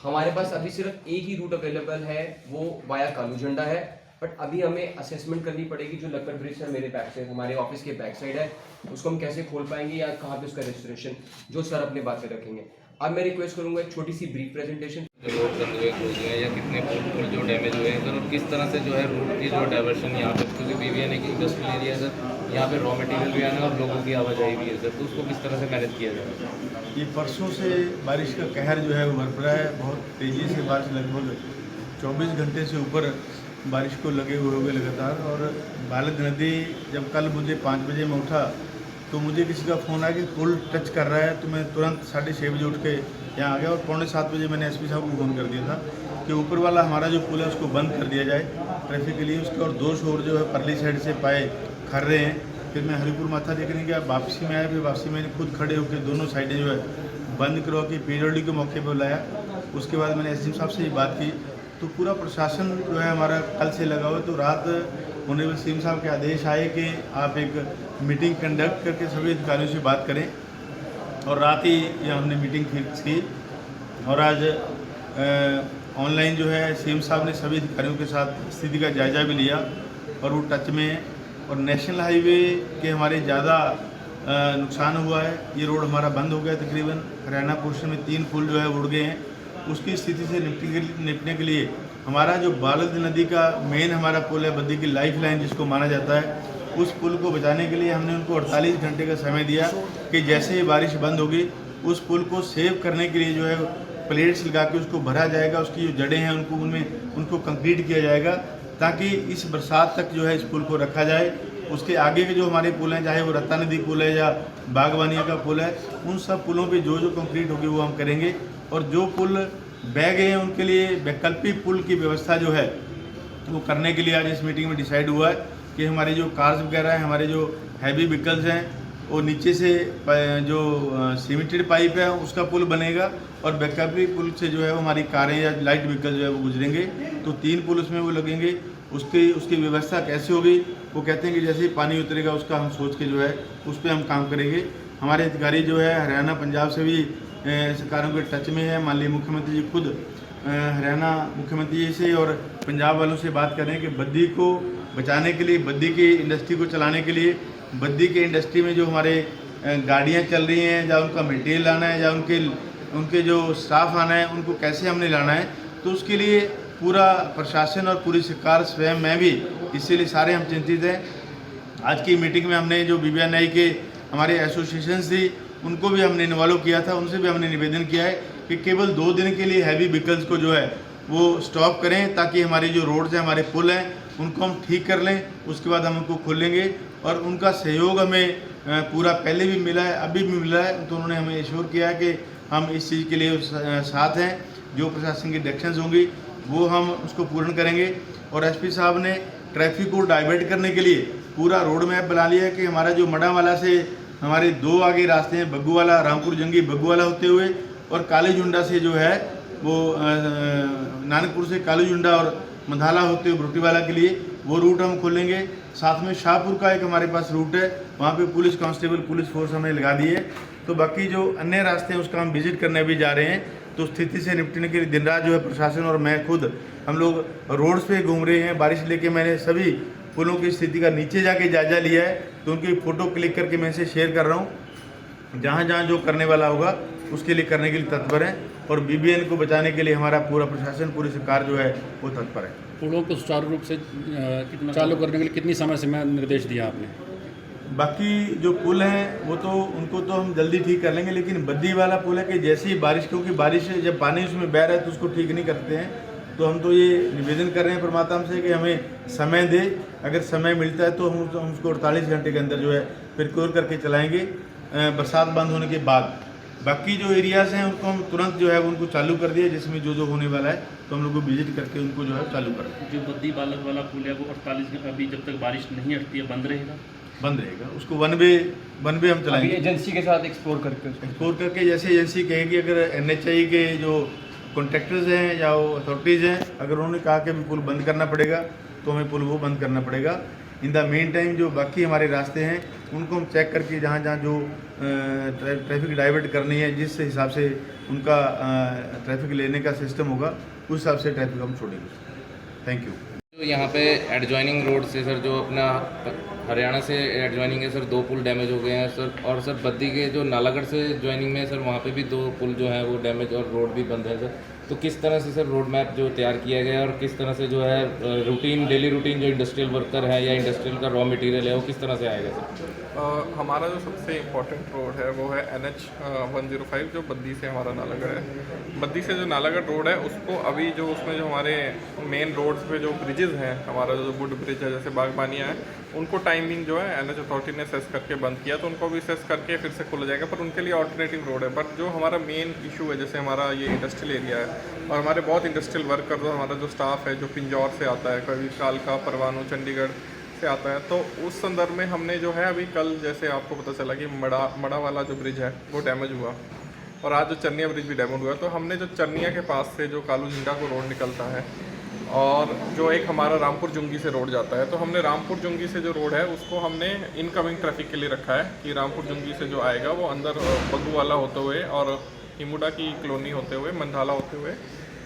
हमारे पास अभी सिर्फ एक ही रूट अवेलेबल है, वो वाया कालू झंडा है। बट अभी हमें असेसमेंट करनी पड़ेगी, जो लक्कड़ ब्रिज है मेरे बैक साइड, हमारे ऑफिस के बैक साइड है, उसको हम कैसे खोल पाएंगे या कहाँ पे उसका रजिस्ट्रेशन, जो सर अपने बातें रखेंगे। अब मैं रिक्वेस्ट करूंगा एक छोटी सी ब्रीफ प्रेजेंटेशन। रोड रनवे हो गए या कितने पुल जो डैमेज हुए हैं सर, और किस तरह से जो है रूट की जो डाइवर्शन यहाँ पे, क्योंकि बीबीएन एक इंडस्ट्रियल एरिया है सर, यहाँ पे रॉ मटेरियल भी आना और लोगों की आवाजाही भी है सर, तो उसको किस तरह से मैनेज किया जाए। ये परसों से बारिश का कहर जो है वो बढ़ रहा है, बहुत तेज़ी से बारिश, लगभग 24 घंटे से ऊपर बारिश को लगे हुए होंगे लगातार। और बालद नदी, जब कल मुझे 5 बजे में उठा तो मुझे किसी का फ़ोन आया कि पुल टच कर रहा है, तो मैं तुरंत 6:30 बजे उठ के यहाँ आ गया और 6:45 बजे मैंने एसपी साहब को फ़ोन कर दिया था कि ऊपर वाला हमारा जो पुल है उसको बंद कर दिया जाए ट्रैफिक के लिए। उसके और 2 शोर जो है परली साइड से पाए खर रहे हैं। फिर मैं हरिपुर माथा देखने गया, वापसी में आया, फिर वापसी में खुद खड़े होकर दोनों साइडें जो है बंद करवा के पीडब्ल्यूडी के मौके पर लाया। उसके बाद मैंने एसडीएम साहब से ही बात की, तो पूरा प्रशासन जो है हमारा कल से लगा हुआ है। तो रात ऑनरेबल सीएम साहब के आदेश आए कि आप एक मीटिंग कंडक्ट करके सभी अधिकारियों से बात करें, और रात ही ये हमने मीटिंग फिक्स की। और आज ऑनलाइन जो है सीएम साहब ने सभी अधिकारियों के साथ स्थिति का जायजा भी लिया, और वो टच में है। और नेशनल हाईवे के हमारे ज़्यादा नुकसान हुआ है, ये रोड हमारा बंद हो गया तकरीबन। हरियाणा पोर्शन में 3 पुल जो है उड़ गए हैं। उसकी स्थिति से निपटने के लिए हमारा जो बालद नदी का मेन हमारा पुल है, बद्दी की लाइफ लाइन जिसको माना जाता है, उस पुल को बचाने के लिए हमने उनको 48 घंटे का समय दिया कि जैसे ही बारिश बंद होगी उस पुल को सेव करने के लिए जो है प्लेट्स लगा के उसको भरा जाएगा, उसकी जो जड़ें हैं उनको कंक्रीट किया जाएगा, ताकि इस बरसात तक जो है इस पुल को रखा जाए। उसके आगे के जो हमारे पुल हैं, चाहे वो रत्ता नदी पुल है या बागवानिया का पुल है, उन सब पुलों पे जो कंक्रीट होगी वो हम करेंगे। और जो पुल बह गए हैं उनके लिए वैकल्पिक पुल की व्यवस्था जो है वो करने के लिए आज इस मीटिंग में डिसाइड हुआ है कि हमारे जो कार्स वगैरह हैं, हमारे जो हैवी व्हीकल्स हैं, वो नीचे से जो सीमेंटेड पाइप है उसका पुल बनेगा, और वैकल्पिक पुल से जो है वो हमारी कारें या लाइट व्हीकल जो है वो गुजरेंगे। तो 3 पुल उसमें वो लगेंगे। उसकी व्यवस्था कैसे होगी, वो कहते हैं कि जैसे ही पानी उतरेगा उसका हम सोच के जो है उस पर हम काम करेंगे। हमारे अधिकारी जो है हरियाणा पंजाब से भी सरकारों के टच में है। माननीय मुख्यमंत्री जी खुद हरियाणा मुख्यमंत्री जी से और पंजाब वालों से बात करें कि बद्दी को बचाने के लिए, बद्दी की इंडस्ट्री को चलाने के लिए, बद्दी के इंडस्ट्री में जो हमारे गाड़ियाँ चल रही हैं, या उनका मटेरियल लाना है, या उनके जो स्टाफ आना है, उनको कैसे हमने लाना है, तो उसके लिए पूरा प्रशासन और पूरी सरकार, स्वयं मैं भी, इसीलिए सारे हम चिंतित हैं। आज की मीटिंग में हमने जो बीबीएनआई के हमारे एसोसिएशंस थी उनको भी हमने इन्वॉल्व किया था, उनसे भी हमने निवेदन किया है कि केवल 2 दिन के लिए हैवी व्हीकल्स को जो है वो स्टॉप करें, ताकि हमारी जो रोड्स हैं, हमारे पुल हैं, उनको हम ठीक कर लें। उसके बाद हम उनको खोलेंगे, और उनका सहयोग हमें पूरा पहले भी मिला है, अभी भी मिला है। तो उन्होंने हमें एश्योर किया है कि हम इस चीज़ के लिए साथ हैं। जो प्रशासन की डायरेक्शंस होंगी वो हम उसको पूर्ण करेंगे। और एसपी साहब ने ट्रैफिक को डाइवर्ट करने के लिए पूरा रोड मैप बना लिया है कि हमारा जो मडावाला से हमारे 2 आगे रास्ते हैं, बग्गूवाला, रामपुर जंगी बग्गूवाला होते हुए, और कालीझुंडा से जो है वो नानकपुर से कालीझुंडा और मंधाला होते हुए ब्रोटीवाला के लिए वो रूट हम खोलेंगे। साथ में शाहपुर का एक हमारे पास रूट है, वहाँ पे पुलिस कांस्टेबल, पुलिस फोर्स हमने लगा दी है। तो बाकी जो अन्य रास्ते हैं उसका हम विजिट करने भी जा रहे हैं। तो स्थिति से निपटने के लिए दिन रात जो है प्रशासन और मैं खुद, हम लोग रोड्स पे घूम रहे हैं। बारिश लेके मैंने सभी पुलों की स्थिति का नीचे जाके जायजा लिया है, तो उनकी फ़ोटो क्लिक करके मैं इसे शेयर कर रहा हूँ। जहाँ जहाँ जो करने वाला होगा उसके लिए करने के लिए तत्पर है, और बीबीएन को बचाने के लिए हमारा पूरा प्रशासन, पूरी सरकार जो है वो तत्पर है। पुलों को सुचारू रूप से चालू करने के लिए कितनी समय से निर्देश दिया आपने? बाकी जो पुल हैं वो तो उनको तो हम जल्दी ठीक कर लेंगे, लेकिन बद्दी वाला पुल है कि जैसे ही बारिश, क्योंकि बारिश जब पानी उसमें बह रहा है तो उसको ठीक नहीं करते हैं। तो हम तो ये निवेदन कर रहे हैं परमात्मा से कि हमें समय दे, अगर समय मिलता है तो हम उसको 48 घंटे के अंदर जो है फिर क्योर करके चलाएँगे, बरसात बंद होने के बाद। बाकी जो एरियाज़ हैं उनको हम तुरंत जो है उनको चालू कर दिए, जिसमें जो होने वाला है तो हम लोग को विजिट करके उनको जो है चालू कर दें। जो बद्दी बालद वाला पुल है वो 48 घंटे अभी जब तक बारिश नहीं हटती है बंद रहेगा? बंद रहेगा। उसको वन वे हम चलाएंगे, एजेंसी के साथ एक्सप्लोर करके जैसे एजेंसी कहेगी। अगर NHAI के जो कॉन्ट्रैक्टर्स हैं या वो अथॉरिटीज़ हैं, अगर उन्होंने कहा कि पुल बंद करना पड़ेगा तो हमें पुल वो बंद करना पड़ेगा। इन द मेन टाइम जो बाकी हमारे रास्ते हैं उनको हम चेक करके जहाँ जहाँ जो ट्रैफिक डाइवर्ट करनी है, जिस हिसाब से उनका ट्रैफिक लेने का सिस्टम होगा, उस हिसाब से ट्रैफिक हम छोड़ेंगे। Thank you. जो यहाँ पे एडजॉइनिंग रोड से सर, जो अपना हरियाणा से एडजॉइनिंग है सर, 2 पुल डैमेज हो गए हैं सर। और सर बद्दी के जो नालागढ़ से ज्वाइनिंग में है सर, वहाँ पे भी 2 पुल जो है वो डैमेज और रोड भी बंद है सर। तो किस तरह से सर रोड मैप जो तैयार किया गया है और किस तरह से जो है रूटीन डेली रूटीन जो इंडस्ट्रियल वर्कर है या इंडस्ट्रियल का रॉ मटेरियल है वो किस तरह से आएगा सर? हमारा जो सबसे इम्पोर्टेंट रोड है वो है NH 105, जो बद्दी से हमारा नालागढ़ है। बद्दी से जो नालागढ़ रोड है उसको अभी जो उसमें जो हमारे मेन रोड्स पे जो ब्रिजेज़ हैं, हमारा जो वुड ब्रिज है जैसे बागबानियाँ हैं, उनको टाइमिंग जो है NH अथॉरिटी ने सेस करके बंद किया, तो उनको भी सेस करके फिर से खोला जाएगा, पर उनके लिए ऑल्टरनेटिव रोड है। बट जो हमारा मेन इशू है, जैसे हमारा ये इंडस्ट्रियल एरिया है और हमारे बहुत इंडस्ट्रियल वर्कर, जो हमारा जो स्टाफ है जो पिंजौर से आता है, कभी कालका, परवाणू, चंडीगढ़ से आता है, तो उस संदर्भ में हमने जो है अभी कल जैसे आपको पता चला कि मड़ा वाला जो ब्रिज है वो डैमेज हुआ और आज जो चरनिया ब्रिज भी डैमेज हुआ, तो हमने जो चरनिया के पास से जो कालू झंडा को रोड निकलता है और जो एक हमारा रामपुर जुंगी से रोड जाता है, तो हमने रामपुर जुंगी से जो रोड है उसको हमने इनकमिंग ट्रैफिक के लिए रखा है कि रामपुर जुंगी से जो आएगा वो अंदर बग्गू वाला होते हुए और हिमुडा की कॉलोनी होते हुए, मंधाला होते हुए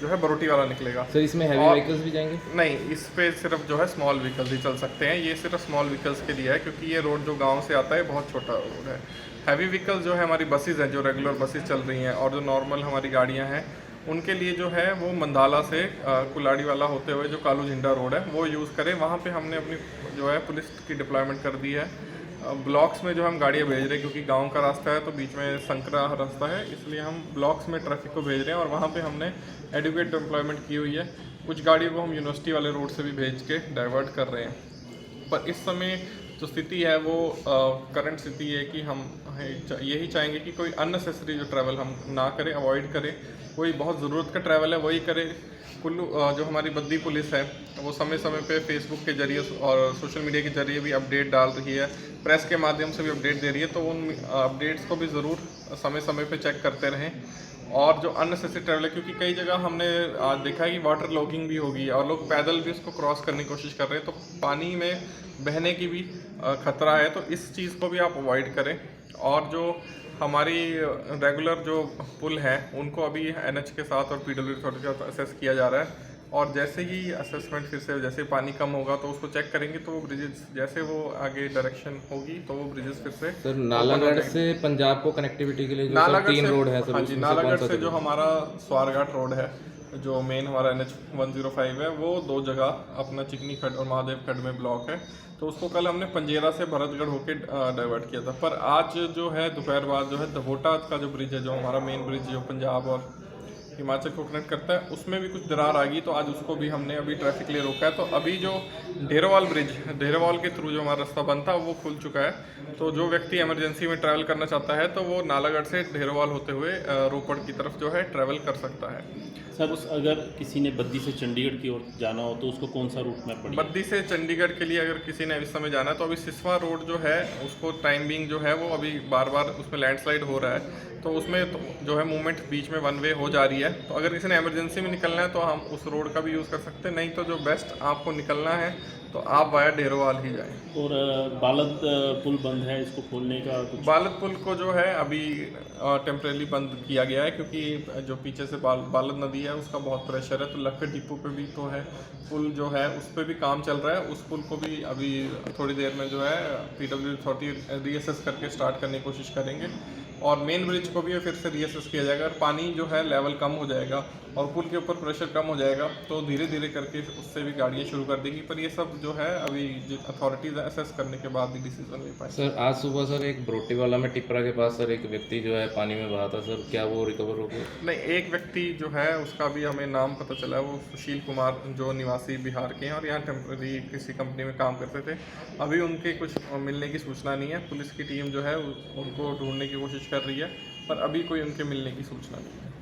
जो है बरोटी वाला निकलेगा। सर इसमें हैवी व्हीकल्स भी जाएंगे? नहीं, इस पे सिर्फ जो है स्मॉल व्हीकल्स ही चल सकते हैं। ये सिर्फ स्मॉल व्हीकल्स के लिए है क्योंकि ये रोड जो गांव से आता है बहुत छोटा रोड है। हैवी व्हीकल्स जो है हमारी बसेज हैं, जो रेगुलर बसेज चल रही हैं और जो नॉर्मल हमारी गाड़ियां हैं, उनके लिए जो है वो मंधाला से कुलाड़ी वाला होते हुए जो कालू झंडा रोड है वो यूज़ करें। वहाँ पे हमने अपनी जो है पुलिस की डिप्लॉयमेंट कर दी है। ब्लॉक्स में जो हम गाड़ियाँ भेज रहे हैं क्योंकि गांव का रास्ता है तो बीच में संकरा रास्ता है, इसलिए हम ब्लॉक्स में ट्रैफिक को भेज रहे हैं और वहाँ पे हमने एडुकेट एम्प्लॉयमेंट की हुई है। कुछ गाड़ियों को हम यूनिवर्सिटी वाले रोड से भी भेज के डाइवर्ट कर रहे हैं। पर इस समय जो स्थिति है वो करंट स्थिति है कि हम यही चाहेंगे कि कोई अननेसेसरी जो ट्रैवल हम ना करें, अवॉइड करें। कोई बहुत ज़रूरत का ट्रैवल है वही करें। कुल्लू जो हमारी बद्दी पुलिस है वो समय समय पे फेसबुक के जरिए और सोशल मीडिया के जरिए भी अपडेट डाल रही है, प्रेस के माध्यम से भी अपडेट दे रही है, तो उन अपडेट्स को भी ज़रूर समय समय पे चेक करते रहें। और जो अननेसेसरी ट्रैवल है, क्योंकि कई जगह हमने आज देखा है कि वाटर लॉगिंग भी होगी और लोग पैदल भी उसको क्रॉस करने की कोशिश कर रहे हैं, तो पानी में बहने की भी खतरा है, तो इस चीज़ को भी आप अवॉइड करें। और जो हमारी रेगुलर जो पुल हैं उनको अभी NH के साथ और PWD अथॉरिटी के साथ असेस किया जा रहा है और जैसे ही असेसमेंट फिर से जैसे पानी कम होगा तो उसको चेक करेंगे, तो वो ब्रिजेस जैसे वो आगे डायरेक्शन होगी तो वो ब्रिजेस फिर से सर नालागढ़ से पंजाब को कनेक्टिविटी के लिए जो सर 3 रोड है सर, हाँ जी, नालागढ़ से जो हमारा स्वारघाट रोड है, जो मेन हमारा NH 105 है, वो 2 जगह अपना चिकनी खड्ड और महादेव खड्ड में ब्लॉक है, तो उसको कल हमने पंजेरा से भरतगढ़ होके डाइवर्ट किया था। पर आज जो है दोपहर बाद जो है दहोटा का जो ब्रिज है, जो हमारा मेन ब्रिज जो पंजाब और हिमाचल को कनेक्ट करता है, उसमें भी कुछ दरार आ गई, तो आज उसको भी हमने अभी ट्रैफिक लिए रोका है। तो अभी जो ढेरोवाल ब्रिज, ढेरोवाल के थ्रू जो हमारा रास्ता बंद था वो खुल चुका है, तो जो व्यक्ति इमरजेंसी में ट्रैवल करना चाहता है तो वो नालागढ़ से ढेरोवाल होते हुए रोपड़ की तरफ जो है ट्रैवल कर सकता है। सर अगर किसी ने बद्दी से चंडीगढ़ की ओर जाना हो तो उसको कौन सा रूट मैप पड़ेगा? बद्दी से चंडीगढ़ के लिए अगर किसी ने इस समय जाना है तो अभी सिसवा रोड जो है उसको टाइम बिंग जो है वो अभी बार बार उसमें लैंडस्लाइड हो रहा है, तो उसमें तो जो है मूवमेंट बीच में 1 वे हो जा रही है, तो अगर किसी ने इमरजेंसी में निकलना है तो हम उस रोड का भी यूज़ कर सकते हैं, नहीं तो जो बेस्ट आपको निकलना है तो आप वाया ढेरोवाल ही जाएं। और बालद पुल बंद है, इसको खोलने का कुछ? बालद पुल को जो है अभी टेम्परेली बंद किया गया है क्योंकि जो पीछे से बालद नदी है उसका बहुत प्रेशर है, तो लक्कड़ डिपो पे भी तो है पुल जो है उस पर भी काम चल रहा है, उस पुल को भी अभी थोड़ी देर में जो है PWD अथॉरिटी रीअसेस करके स्टार्ट करने की कोशिश करेंगे और मेन ब्रिज को भी फिर से रीअसेस किया जाएगा। और पानी जो है लेवल कम हो जाएगा और पुल के ऊपर प्रेशर कम हो जाएगा तो धीरे धीरे करके उससे भी गाड़ियाँ शुरू कर देंगी, पर ये सब जो है अभी अथॉरिटीज असेस करने के बाद ही डिसीजन ले पाएंगे। सर आज सुबह सर एक बरोटी वाला में टिपरा के पास सर एक व्यक्ति जो है पानी में बहा था सर, क्या वो रिकवर हो गया? नहीं, एक व्यक्ति जो है उसका भी हमें नाम पता चला है, वो सुशील कुमार जो निवासी बिहार के हैं और यहाँ टेम्परेरी किसी कंपनी में काम करते थे। अभी उनके कुछ मिलने की सूचना नहीं है, पुलिस की टीम जो है उनको ढूंढने की कोशिश कर रही है, पर अभी कोई उनके मिलने की सूचना नहीं है।